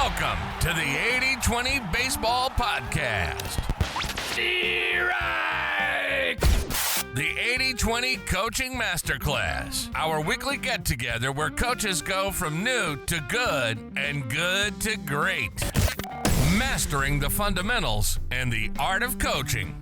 Welcome to the 80-20 Baseball Podcast. Strike! The 80-20 Coaching Masterclass, our weekly get-together where coaches go from new to good and good to great. Mastering the fundamentals and the art of coaching.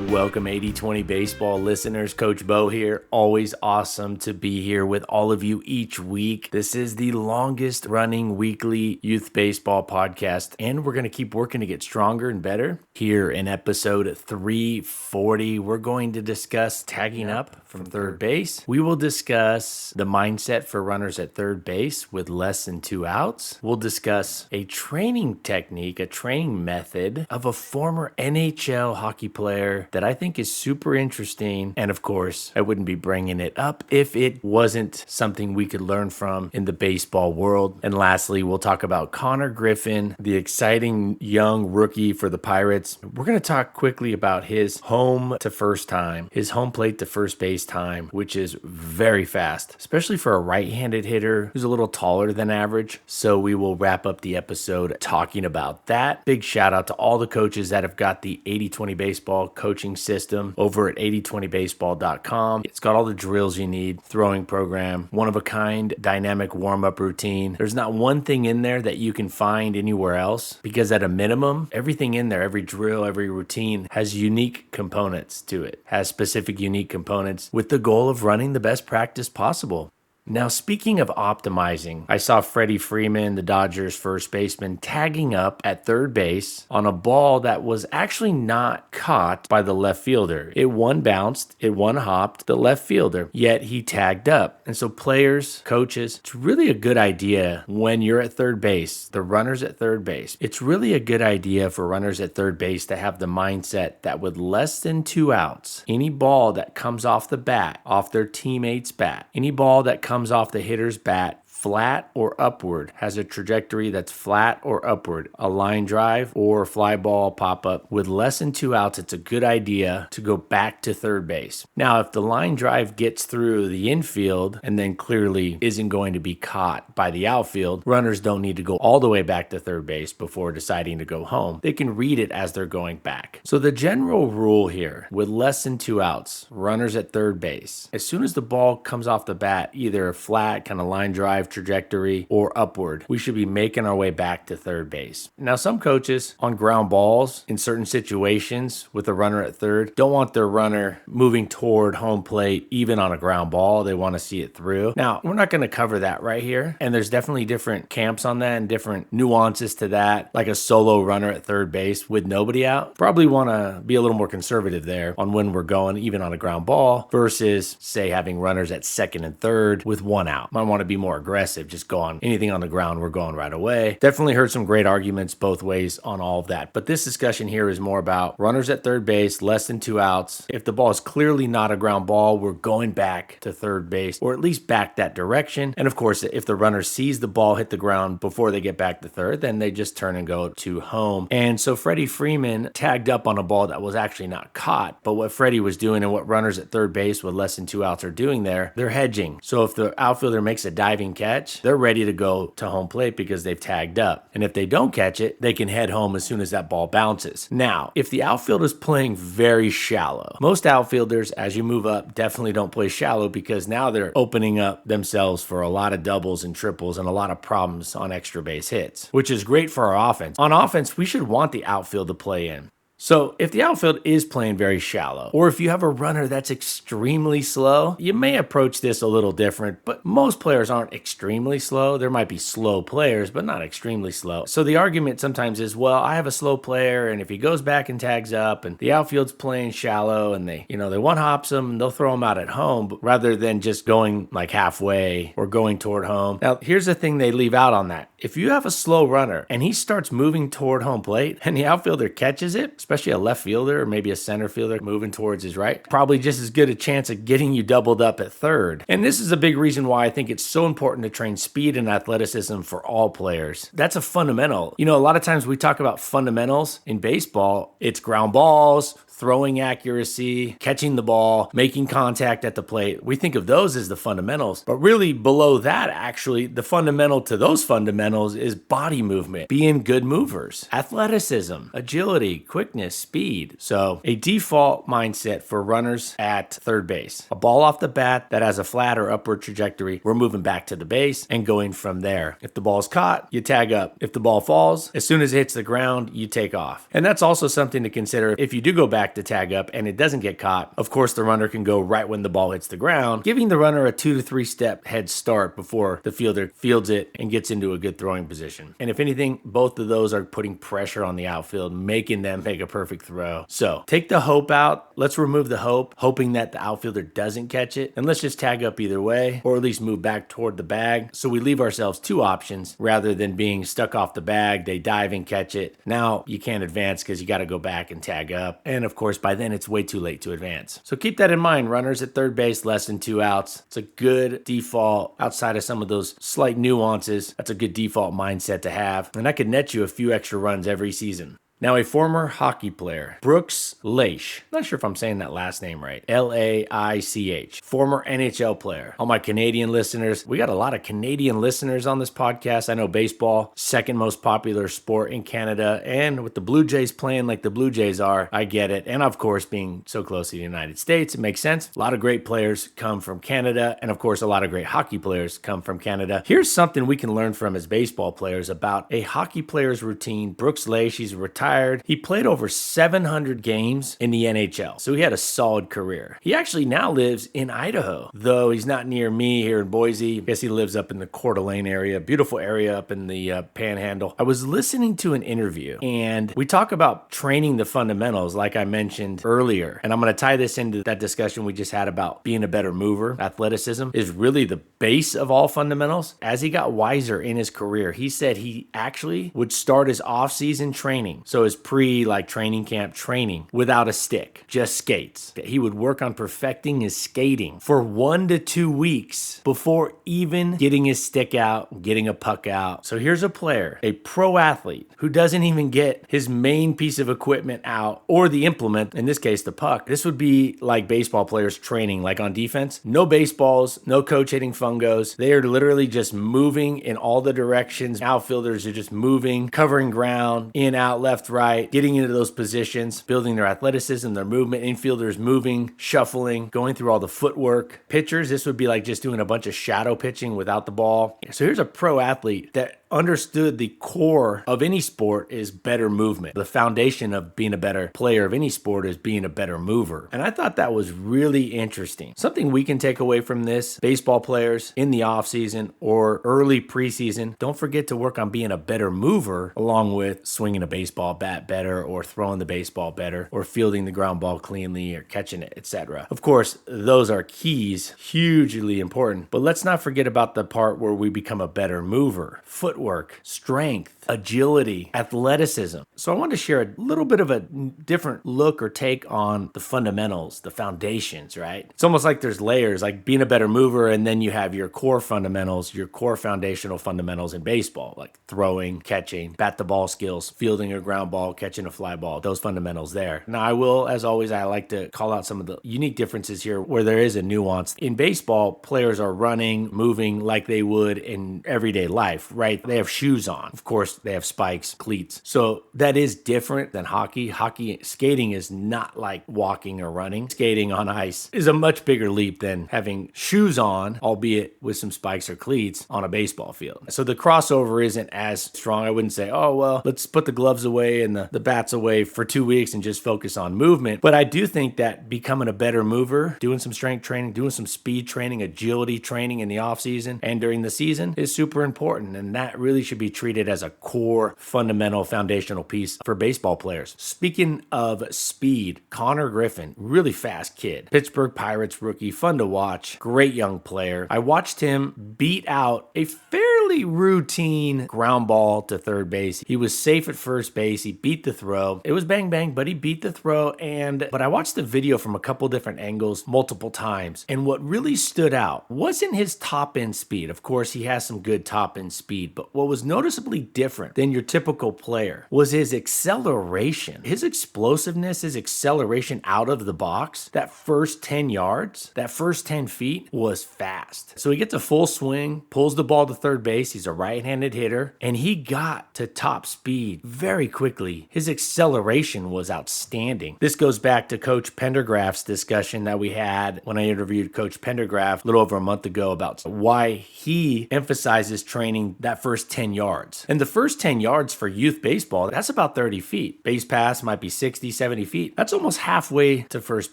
Welcome 80-20 Baseball listeners, Coach Bo here. Always awesome to be here with all of you each week. This is the longest running weekly youth baseball podcast, and we're going to keep working to get stronger and better. Here in episode 340, we're going to discuss tagging up from third base. We will discuss the mindset for runners at third base with less than 2 outs. We'll discuss a training technique, a training method of a former NHL hockey player that I think is super interesting. And of course, I wouldn't be bringing it up if it wasn't something we could learn from in the baseball world. And lastly, we'll talk about Connor Griffin, the exciting young rookie for the Pirates. We're going to talk quickly about his home to first time, his home plate to first base time, which is very fast, especially for a right-handed hitter who's a little taller than average. So we will wrap up the episode talking about that. Big shout out to all the coaches that have got the 80-20 baseball coaching system over at 8020baseball.com. It's got all the drills you need, throwing program, one-of-a-kind dynamic warm-up routine. There's not one thing in there that you can find anywhere else because at a minimum, everything in there, every drill, every routine has unique components to it, has specific unique components with the goal of running the best practice possible. Now, speaking of optimizing, I saw Freddie Freeman, the Dodgers first baseman, tagging up at third base on a ball that was actually not caught by the left fielder. It one bounced, it one hopped the left fielder, yet he tagged up. And so players, coaches, it's really a good idea when you're at third base, the runners at third base. It's really a good idea for runners at third base to have the mindset that with less than 2 outs, any ball that comes off the bat, off their teammate's bat, any ball that comes off the hitter's bat, flat or upward, has a trajectory that's flat or upward, a line drive or fly ball pop up. With less than 2 outs, it's a good idea to go back to third base. Now, if the line drive gets through the infield and then clearly isn't going to be caught by the outfield, runners don't need to go all the way back to third base before deciding to go home. They can read it as they're going back. So the general rule here, with less than 2 outs, runners at third base, as soon as the ball comes off the bat, either a flat kind of line drive trajectory or upward, we should be making our way back to third base. Now, some coaches on ground balls in certain situations with a runner at third don't want their runner moving toward home plate even on a ground ball. They want to see it through. Now, we're not going to cover that right here, and there's definitely different camps on that and different nuances to that, like a solo runner at third base with nobody out. Probably want to be a little more conservative there on when we're going even on a ground ball versus, say, having runners at second and third with 1 out. Might want to be more aggressive. Just go on anything on the ground, we're going right away. Definitely heard some great arguments both ways on all of that. But this discussion here is more about runners at third base, less than 2 outs. If the ball is clearly not a ground ball, we're going back to third base, or at least back that direction. And of course, if the runner sees the ball hit the ground before they get back to third, then they just turn and go to home. And so Freddie Freeman tagged up on a ball that was actually not caught. But what Freddie was doing and what runners at third base with less than 2 outs are doing there, they're hedging. So if the outfielder makes a diving catch, they're ready to go to home plate because they've tagged up. And if they don't catch it, they can head home as soon as that ball bounces. Now, if the outfield is playing very shallow, most outfielders, as you move up, definitely don't play shallow because now they're opening up themselves for a lot of doubles and triples and a lot of problems on extra base hits, which is great for our offense. On offense, we should want the outfield to play in. So if the outfield is playing very shallow, or if you have a runner that's extremely slow, you may approach this a little different, but most players aren't extremely slow. There might be slow players, but not extremely slow. So the argument sometimes is, well, I have a slow player, and if he goes back and tags up, and the outfield's playing shallow, and they one hops him, and they'll throw him out at home, rather than just going like halfway or going toward home. Now, here's the thing they leave out on that. If you have a slow runner, and he starts moving toward home plate, and the outfielder catches it, especially a left fielder or maybe a center fielder moving towards his right, probably just as good a chance of getting you doubled up at third. And this is a big reason why I think it's so important to train speed and athleticism for all players. That's a fundamental. A lot of times we talk about fundamentals in baseball. It's ground balls, throwing accuracy, catching the ball, making contact at the plate. We think of those as the fundamentals, but really below that, actually, the fundamental to those fundamentals is body movement, being good movers, athleticism, agility, quickness, speed. So a default mindset for runners at third base, a ball off the bat that has a flat or upward trajectory, we're moving back to the base and going from there. If the ball's caught, you tag up. If the ball falls, as soon as it hits the ground, you take off. And that's also something to consider if you do go back to tag up and it doesn't get caught. Of course, the runner can go right when the ball hits the ground, giving the runner a 2 to 3 step head start before the fielder fields it and gets into a good throwing position. And if anything, both of those are putting pressure on the outfield, making them make a perfect throw. So take the hope out. Let's remove the hope, hoping that the outfielder doesn't catch it. And let's just tag up either way, or at least move back toward the bag. So we leave ourselves 2 options rather than being stuck off the bag. They dive and catch it. Now you can't advance because you got to go back and tag up. And of course, by then it's way too late to advance. So keep that in mind. Runners at third base, less than 2 outs. It's a good default outside of some of those slight nuances. That's a good default mindset to have. And that could net you a few extra runs every season. Now, a former hockey player, Brooks Laich, not sure if I'm saying that last name right, Laich, former NHL player. All my Canadian listeners, we got a lot of Canadian listeners on this podcast. I know baseball, second most popular sport in Canada, and with the Blue Jays playing like the Blue Jays are, I get it. And of course, being so close to the United States, it makes sense. A lot of great players come from Canada, and of course, a lot of great hockey players come from Canada. Here's something we can learn from as baseball players about a hockey player's routine. Brooks Laich, he's retired. He played over 700 games in the NHL, so he had a solid career. He actually now lives in Idaho, though he's not near me here in Boise. I guess he lives up in the Coeur d'Alene area, beautiful area up in the Panhandle. I was listening to an interview, and we talk about training the fundamentals, like I mentioned earlier, and I'm going to tie this into that discussion we just had about being a better mover. Athleticism is really the base of all fundamentals. As he got wiser in his career, he said he actually would start his off-season training, so his training camp training, without a stick, just skates. He would work on perfecting his skating for 1 to 2 weeks before even getting his stick out, getting a puck out. So here's a player, a pro athlete, who doesn't even get his main piece of equipment out, or the implement, in this case, the puck. This would be like baseball players training, like on defense. No baseballs, no coach hitting fungos. They are literally just moving in all the directions. Outfielders are just moving, covering ground, in, out, left, right, getting into those positions, building their athleticism, their movement. Infielders moving, shuffling, going through all the footwork. Pitchers, this would be like just doing a bunch of shadow pitching without the ball. So here's a pro athlete that understood the core of any sport is better movement. The foundation of being a better player of any sport is being a better mover. And I thought that was really interesting. Something we can take away from this, baseball players in the offseason or early preseason, don't forget to work on being a better mover, along with swinging a baseball bat better, or throwing the baseball better, or fielding the ground ball cleanly, or catching it, etc. Of course, those are keys, hugely important. But let's not forget about the part where we become a better mover. Footwork, strength, agility, athleticism. So I wanted to share a little bit of a different look or take on the fundamentals, the foundations, right? It's almost like there's layers, like being a better mover, and then you have your core fundamentals, your core foundational fundamentals in baseball, like throwing, catching, bat the ball skills, fielding a ground ball, catching a fly ball, those fundamentals there. Now I will, as always, I like to call out some of the unique differences here where there is a nuance. In baseball, players are running, moving like they would in everyday life, right? They have shoes on. Of course, they have spikes, cleats. So that is different than hockey. Hockey skating is not like walking or running. Skating on ice is a much bigger leap than having shoes on, albeit with some spikes or cleats, on a baseball field. So the crossover isn't as strong. I wouldn't say, oh, well, let's put the gloves away and the bats away for 2 weeks and just focus on movement. But I do think that becoming a better mover, doing some strength training, doing some speed training, agility training in the offseason and during the season is super important. And that really should be treated as a core, fundamental, foundational piece for baseball players. Speaking of speed, Connor Griffin, really fast kid. Pittsburgh Pirates rookie, fun to watch, great young player. I watched him beat out a fairly routine ground ball to third base. He was safe at first base. He beat the throw. It was bang bang, but he beat the throw. But I watched the video from a couple different angles multiple times. And what really stood out wasn't his top end speed. Of course, he has some good top end speed, but But what was noticeably different than your typical player was his acceleration. His explosiveness, his acceleration out of the box, that first 10 yards, that first 10 feet was fast. So he gets a full swing, pulls the ball to third base. He's a right-handed hitter, and he got to top speed very quickly. His acceleration was outstanding. This goes back to Coach Pendergraft's discussion that we had when I interviewed Coach Pendergraft a little over a month ago about why he emphasizes training that first 10 yards. And the first 10 yards for youth baseball, that's about 30 feet. Base pass might be 60, 70 feet. That's almost halfway to first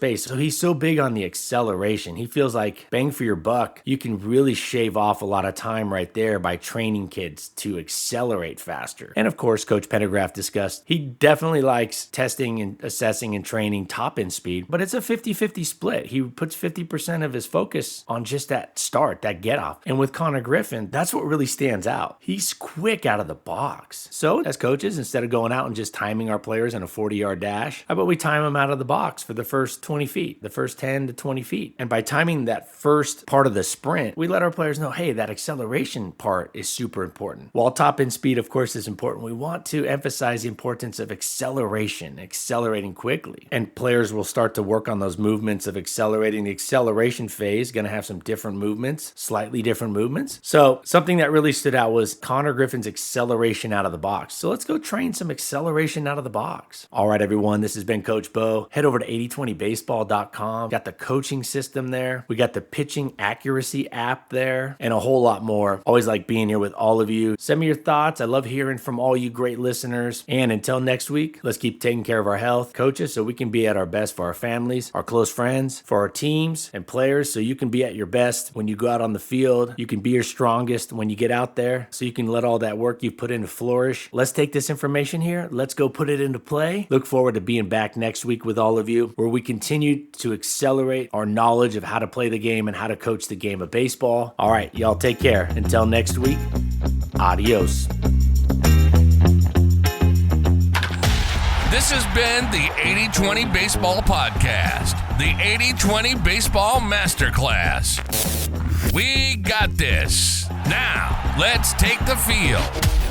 base. So he's so big on the acceleration. He feels like bang for your buck, you can really shave off a lot of time right there by training kids to accelerate faster. And of course, Coach Pendergraft discussed, he definitely likes testing and assessing and training top end speed, but it's a 50-50 split. He puts 50% of his focus on just that start, that get off. And with Connor Griffin, that's what really stands out. He's quick out of the box. So as coaches, instead of going out and just timing our players in a 40-yard dash, how about we time them out of the box for the first 20 feet, the first 10 to 20 feet. And by timing that first part of the sprint, we let our players know, hey, that acceleration part is super important. While top end speed, of course, is important, we want to emphasize the importance of acceleration, accelerating quickly. And players will start to work on those movements of accelerating. The acceleration phase, going to have some different movements, slightly different movements. So something that really stood out was Connor Griffin's acceleration out of the box. So let's go train some acceleration out of the box. All right, everyone, this has been Coach Bo. Head over to 8020baseball.com. Got the coaching system there. We got the pitching accuracy app there and a whole lot more. Always like being here with all of you. Send me your thoughts. I love hearing from all you great listeners. And until next week, let's keep taking care of our health, coaches, so we can be at our best for our families, our close friends, for our teams and players, so you can be at your best when you go out on the field. You can be your strongest when you get out there, so you can let all that work you've put in to flourish. Let's take this information here. Let's go put it into play. Look forward to being back next week with all of you, where we continue to accelerate our knowledge of how to play the game and how to coach the game of baseball. All right, y'all take care. Until next week, adios. This has been the 80-20 Baseball Podcast, the 80-20 Baseball Masterclass. We got this. Now, let's take the field.